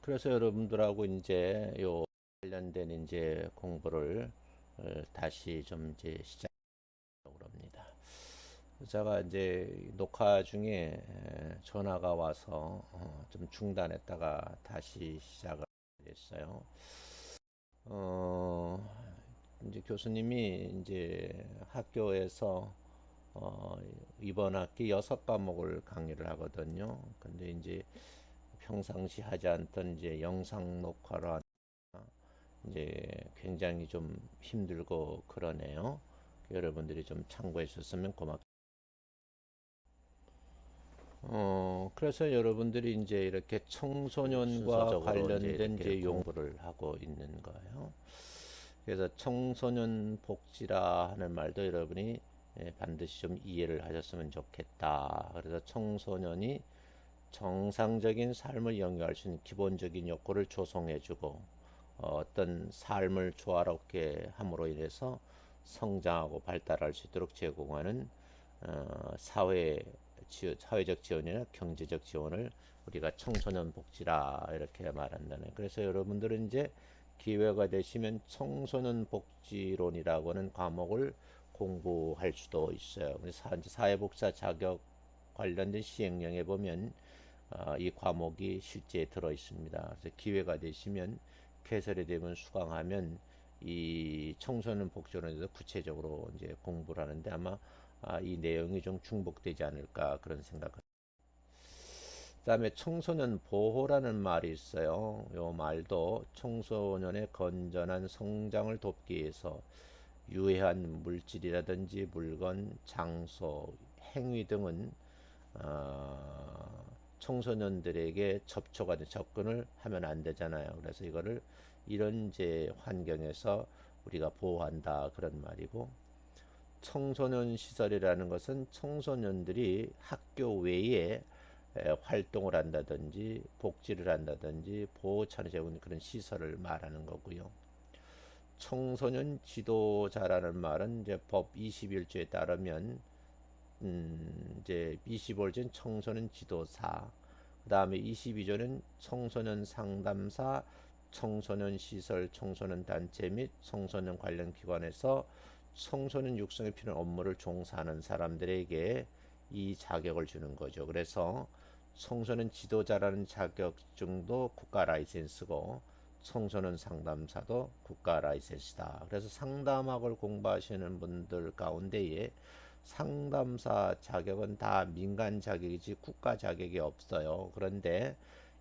그래서 여러분들하고 이제 요 관련된 이제 공부를 다시 좀 이제 시작하려고 합니다. 제가 이제 녹화 중에 전화가 와서 좀 중단했다가 다시 시작을 했어요. 어, 이제 교수님이 이제 학교에서 어, 이번 학기 6과목을 강의를 하거든요. 근데 이제 평상시 하지 않던 이제 영상 녹화로 이제 굉장히 좀 힘들고 그러네요. 여러분들이 좀 참고해 주셨으면 고맙겠습니다. 그래서 여러분들이 이제 이렇게 청소년과 관련된 이제 용어를 하고 있는 거예요. 그래서 청소년 복지라 하는 말도 여러분이 반드시 좀 이해를 하셨으면 좋겠다. 그래서 청소년이 정상적인 삶을 영위할 수 있는 기본적인 요건을 조성해주고 어떤 삶을 조화롭게 함으로 인해서 성장하고 발달할 수 있도록 제공하는 사회적 지원이나 경제적 지원을 우리가 청소년 복지라 이렇게 말한다는. 그래서 여러분들은 이제 기회가 되시면 청소년 복지론이라고 하는 과목을 공부할 수도 있어요. 그래서 사회복지사 자격 관련된 시행령에 보면 이 과목이 실제 들어 있습니다. 그래서 기회가 되시면 개설이 되면 수강하면 이 청소년 복지론에 대해서 구체적으로 이제 공부를 하는데 아마 이 내용이 좀 중복되지 않을까 그런 생각을. 그다음에 청소년 보호라는 말이 있어요. 이 말도 청소년의 건전한 성장을 돕기 위해서 유해한 물질이라든지 물건, 장소, 행위 등은 청소년들에게 접근을 하면 안 되잖아요. 그래서 이거를 이런 이제 환경에서 우리가 보호한다 그런 말이고, 청소년 시설이라는 것은 청소년들이 학교 외에 활동을 한다든지 복지를 한다든지 보호차를 제공하는 그런 시설을 말하는 거고요. 청소년 지도자라는 말은 이제 법 21조에 따르면 이제 25조는 청소년 지도사, 그 다음에 22조는 청소년 상담사, 청소년 시설, 청소년 단체 및 청소년 관련 기관에서 청소년 육성에 필요한 업무를 종사하는 사람들에게 이 자격을 주는 거죠. 그래서 청소년 지도자라는 자격증도 국가 라이센스고 청소년 상담사도 국가 라이센스다. 그래서 상담학을 공부하시는 분들 가운데에 상담사 자격은 다 민간 자격이지 국가 자격이 없어요. 그런데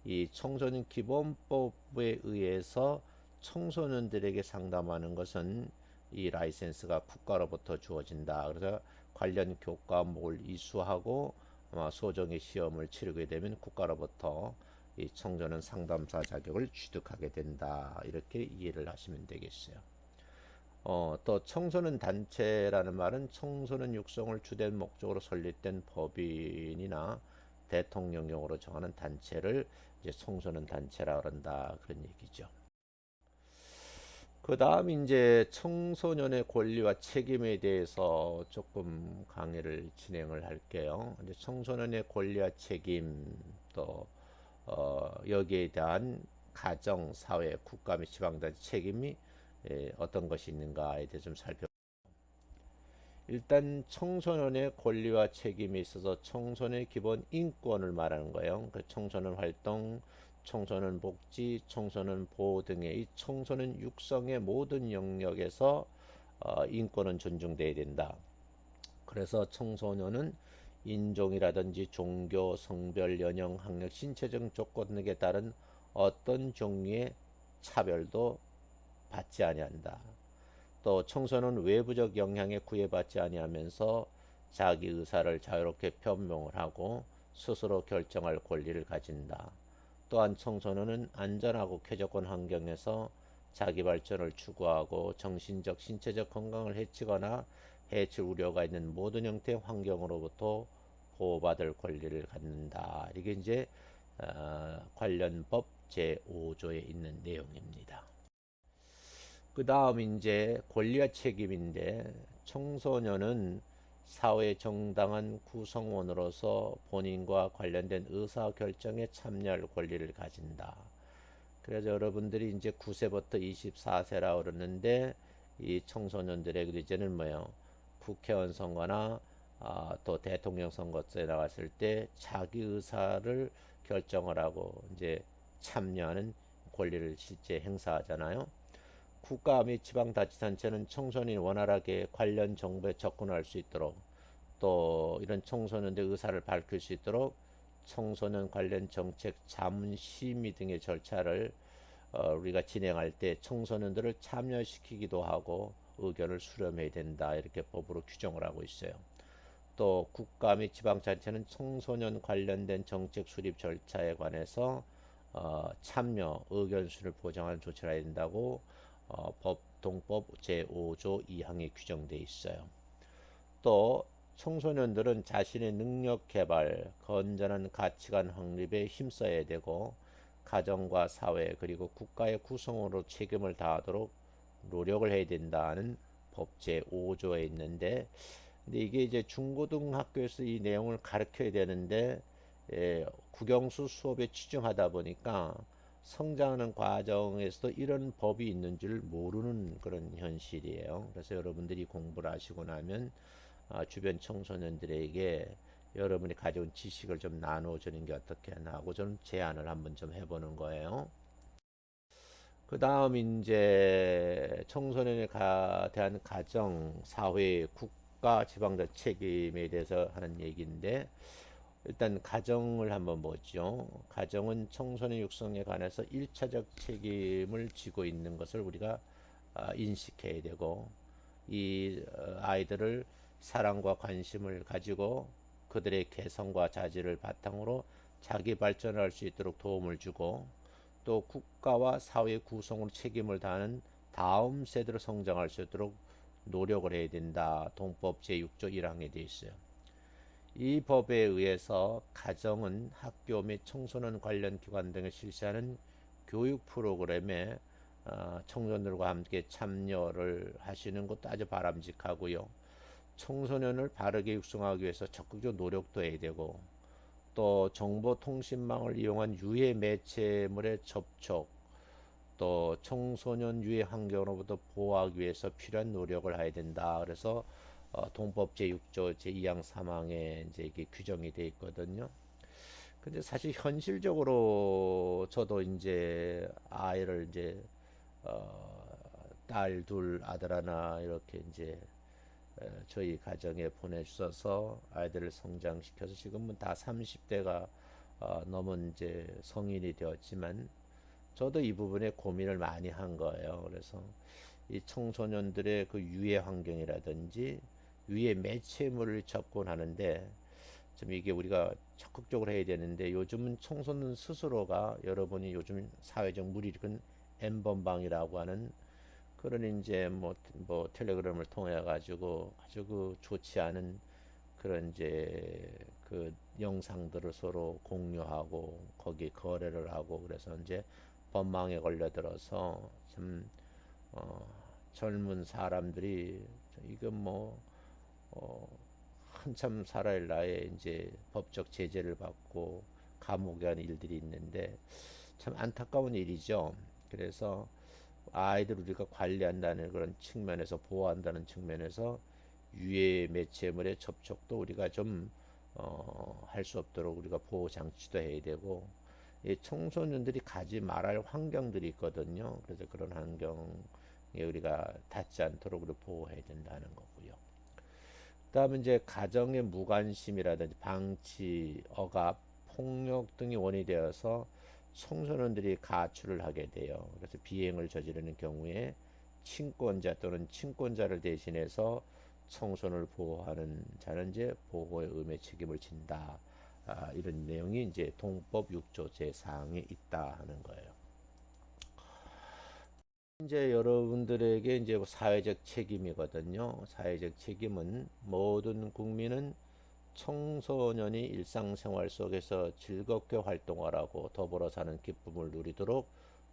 이 청소년 기본법에 의해서 청소년들에게 상담하는 것은 이 라이센스가 국가로부터 주어진다. 그래서 관련 교과목을 이수하고 소정의 시험을 치르게 되면 국가로부터 이 청소년 상담사 자격을 취득하게 된다. 이렇게 이해를 하시면 되겠어요. 또 청소년 단체라는 말은 청소년 육성을 주된 목적으로 설립된 법인이나 대통령령으로 정하는 단체를 이제 청소년 단체라 그런다 그런 얘기죠. 그 다음 이제 청소년의 권리와 책임에 대해서 조금 강의를 진행을 할게요. 이제 청소년의 권리와 책임 또 여기에 대한 가정, 사회, 국가 및 지방자치 책임이 어떤 것이 있는가에 대해 좀 일단 청소년의 권리와 책임에 있어서 청소년의 기본 인권을 말하는 거예요. 그 청소년 활동, 청소년 복지, 청소년 보호 등의 이 청소년 육성의 모든 영역에서 인권은 존중돼야 된다. 그래서 청소년은 인종이라든지 종교, 성별, 연령, 학력, 신체적 조건 등에 따른 어떤 종류의 차별도 받지 아니한다. 또 청소년은 외부적 영향에 구애받지 아니하면서 자기 의사를 자유롭게 변명을 하고 스스로 결정할 권리를 가진다. 또한 청소년은 안전하고 쾌적한 환경에서 자기 발전을 추구하고 정신적, 신체적 건강을 해치거나 해칠 우려가 있는 모든 형태의 환경으로부터 보호받을 권리를 갖는다. 이게 이제 관련 법 제5조에 있는 내용입니다. 그 다음 이제 권리와 책임인데 청소년은 사회의 정당한 구성원으로서 본인과 관련된 의사 결정에 참여할 권리를 가진다. 그래서 여러분들이 이제 9세부터 24세라 그러는데 이 청소년들에게도 이제는 뭐요? 국회의원 선거나 또 대통령 선거에 나갔을 때 자기 의사를 결정을 하고 이제 참여하는 권리를 실제 행사하잖아요. 국가 및 지방자치단체는 청소년이 원활하게 관련 정보에 접근할 수 있도록 또 이런 청소년들의 의사를 밝힐 수 있도록 청소년 관련 정책 자문 심의 등의 절차를 우리가 진행할 때 청소년들을 참여시키기도 하고 의견을 수렴해야 된다 이렇게 법으로 규정을 하고 있어요. 또 국가 및 지방자치는 청소년 관련된 정책 수립 절차에 관해서 참여 의견 수를 보장하는 조치를 해야 된다고 동법 제5조 2항에 규정되어 있어요. 또 청소년들은 자신의 능력 개발, 건전한 가치관 확립에 힘써야 되고 가정과 사회 그리고 국가의 구성원으로 책임을 다하도록 노력을 해야 된다는 법 제5조에 있는데 근데 이게 이제 중고등학교에서 이 내용을 가르쳐야 되는데 국영수 수업에 치중하다 보니까 성장하는 과정에서도 이런 법이 있는 줄 모르는 그런 현실이에요. 그래서 여러분들이 공부를 하시고 나면 주변 청소년들에게 여러분이 가져온 지식을 좀 나눠주는 게 어떻겠나 하고 좀 제안을 한번 좀 해보는 거예요. 그 다음 이제 청소년에 대한 가정, 사회, 국가, 지방자 책임에 대해서 하는 얘기인데 일단 가정을 한번 보죠. 가정은 청소년 육성에 관해서 1차적 책임을 지고 있는 것을 우리가 인식해야 되고 이 아이들을 사랑과 관심을 가지고 그들의 개성과 자질을 바탕으로 자기 발전할 수 있도록 도움을 주고 또 국가와 사회 구성으로 책임을 다하는 다음 세대로 성장할 수 있도록 노력을 해야 된다. 동법 제6조 1항에 되어 있어요. 이 법에 의해서 가정은 학교 및 청소년 관련 기관 등을 실시하는 교육 프로그램에 청소년들과 함께 참여를 하시는 것도 아주 바람직하고요. 청소년을 바르게 육성하기 위해서 적극적 노력도 해야 되고 또 정보통신망을 이용한 유해 매체물의 접촉 또 청소년 유해 환경으로부터 보호하기 위해서 필요한 노력을 해야 된다. 그래서 동법 제6조 제2항 3항에 이제 이게 규정이 돼 있거든요. 근데 사실 현실적으로 저도 이제 아이를 이제 딸 둘 아들 하나 이렇게 이제 저희 가정에 보내주셔서 아이들을 성장시켜서 지금은 다 30대가 넘은 이제 성인이 되었지만 저도 이 부분에 고민을 많이 한 거예요. 그래서 이 청소년들의 그 유해 환경이라든지 유해 매체물을 접근하는데 좀 이게 우리가 적극적으로 해야 되는데 요즘은 청소년 스스로가 여러분이 요즘 사회적 무리익은 N번방이라고 하는 그런 이제 뭐 텔레그램을 통해 가지고 아주 그 좋지 않은 그런 이제 그 영상들을 서로 공유하고 거기 거래를 하고 그래서 이제 법망에 걸려들어서 참 어, 젊은 사람들이 이건 어, 한참 살아야 나에 이제 법적 제재를 받고 감옥에 가는 일들이 있는데 참 안타까운 일이죠. 그래서 아이들 우리가 관리한다는 그런 측면에서 보호한다는 측면에서 유해 매체물의 접촉도 우리가 좀 할 수 없도록 우리가 보호 장치도 해야 되고 이 청소년들이 가지 말할 환경들이 있거든요. 그래서 그런 환경에 우리가 닿지 않도록 우리 보호해야 된다는 거고요. 그다음에 이제 가정의 무관심이라든지 방치, 억압, 폭력 등이 원인이 되어서 청소년들이 가출을 하게 돼요. 그래서 비행을 저지르는 경우에 친권자 또는 친권자를 대신해서 청소년을 보호하는 자는 이제 보호의 의무의 책임을 진다. 이런 내용이 이제 동법 6조 제4항에 있다 하는 거예요. 이제 여러분들에게 이제 사회적 책임이거든요. 사회적 책임은 모든 국민은 청소년이 일상생활 속에서 즐겁게 활동하라고 더불어 사는 기쁨을 누리도록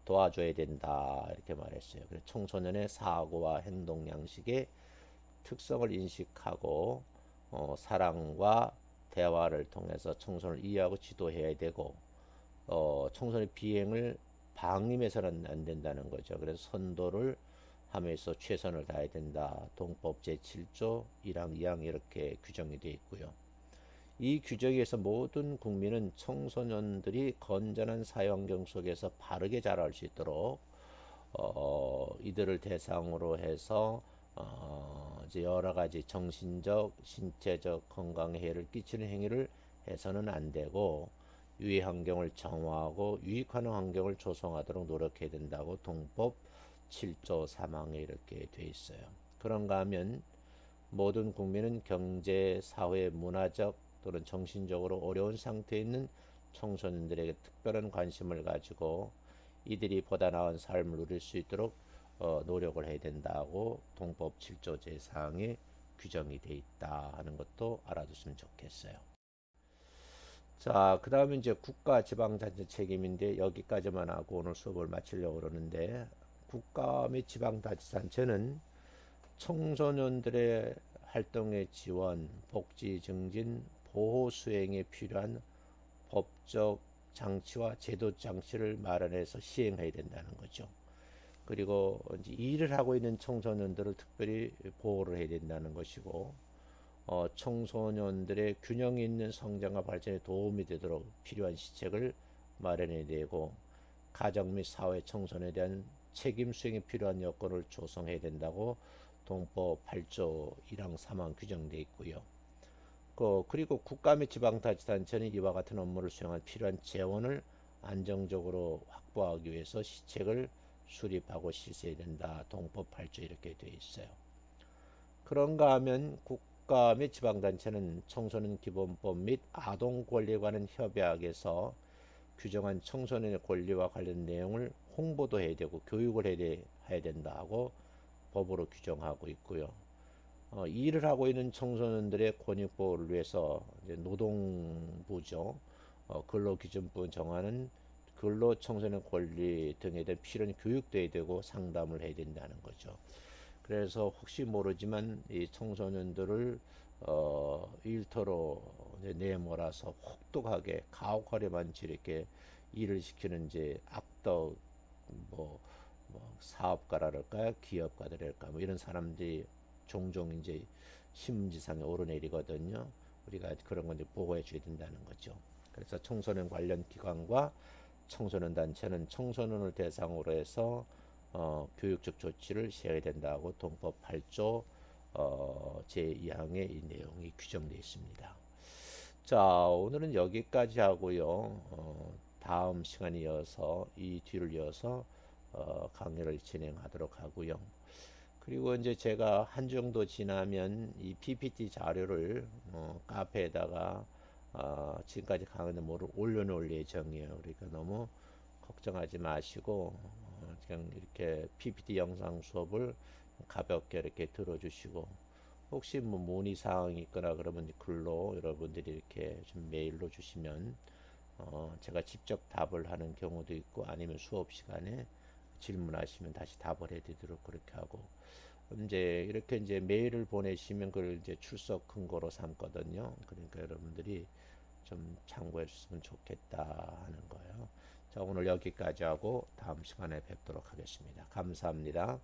도와줘야 된다 이렇게 말했어요. 그래서 청소년의 사고와 행동 양식의 특성을 인식하고 사랑과 대화를 통해서 청소년을 이해하고 지도해야 되고 청소년의 비행을 방임해서는 안 된다는 거죠. 그래서 선도를 하면서 최선을 다해야 된다. 동법 제7조 1항 2항 이렇게 규정이 되어 있고요. 이 규정에서 모든 국민은 청소년들이 건전한 사회환경 속에서 바르게 자랄 수 있도록 이들을 대상으로 해서 이제 여러 가지 정신적, 신체적 건강에 해를 끼치는 행위를 해서는 안 되고 유해 환경을 정화하고 유익하는 환경을 조성하도록 노력해야 된다고 동법 7조 3항에 이렇게 돼 있어요. 그런가 하면 모든 국민은 경제, 사회, 문화적 또는 정신적으로 어려운 상태에 있는 청소년들에게 특별한 관심을 가지고 이들이 보다 나은 삶을 누릴 수 있도록 노력을 해야 된다고 동법 7조 제4항에 규정이 돼 있다 하는 것도 알아두시면 좋겠어요. 자, 그 다음에 이제 국가 지방자치 책임인데 여기까지만 하고 오늘 수업을 마치려고 그러는데 국가 및 지방자치단체는 청소년들의 활동의 지원, 복지 증진, 보호 수행에 필요한 법적 장치와 제도 장치를 마련해서 시행해야 된다는 거죠. 그리고 이제 일을 하고 있는 청소년들을 특별히 보호를 해야 된다는 것이고, 청소년들의 균형 있는 성장과 발전에 도움이 되도록 필요한 시책을 마련해야 되고, 가정 및 사회 청소년에 대한 책임 수행에 필요한 여건을 조성해야 된다고 동법 8조 1항 3항 규정되어 있고요. 그리고 국가 및 지방자치단체는 이와 같은 업무를 수행할 필요한 재원을 안정적으로 확보하기 위해서 시책을 수립하고 실시해야 된다. 동법 8조 이렇게 되어 있어요. 그런가 하면 국가 및 지방단체는 청소년 기본법 및 아동권리에 관한 협약에서 규정한 청소년의 권리와 관련 내용을 홍보도 해야 되고 교육을 해야 된다고 법으로 규정하고 있고요. 일을 하고 있는 청소년들의 권익 보호를 위해서 이제 노동부죠. 근로기준부 정하는 근로 청소년 권리 등에 대한 필요한 교육도 해야 되고 상담을 해야 된다는 거죠. 그래서 혹시 모르지만 이 청소년들을 일터로 이제 내몰아서 혹독하게 가혹하려만 이렇게 일을 시키는 이제 악덕 뭐, 사업가랄까요, 기업가들일까 뭐 이런 사람들이 종종 이제 신문지상에 오르내리거든요. 우리가 그런 건 이제 보호해 줘야 된다는 거죠. 그래서 청소년 관련 기관과 청소년 단체는 청소년을 대상으로 해서 교육적 조치를 시행해야 된다고 동법 8조 제2항에 이 내용이 규정되어 있습니다. 자, 오늘은 여기까지 하고요. 다음 시간에 이어서 이 뒤를 이어서 강의를 진행하도록 하고요. 그리고 이제 제가 한 정도 지나면 이 PPT 자료를 카페에다가 지금까지 강의는 뭐를 올려놓을 예정이에요. 그러니까 너무 걱정하지 마시고 그냥 이렇게 PPT 영상 수업을 가볍게 이렇게 들어주시고 혹시 뭐 문의 사항이 있거나 그러면 글로 여러분들이 이렇게 좀 메일로 주시면 제가 직접 답을 하는 경우도 있고 아니면 수업 시간에 질문하시면 다시 답을 해드리도록 그렇게 하고 이제 이렇게 이제 메일을 보내시면 그걸 이제 출석 근거로 삼거든요. 그러니까 여러분들이 좀 참고해 주시면 좋겠다 하는 거예요. 자, 오늘 여기까지 하고 다음 시간에 뵙도록 하겠습니다. 감사합니다.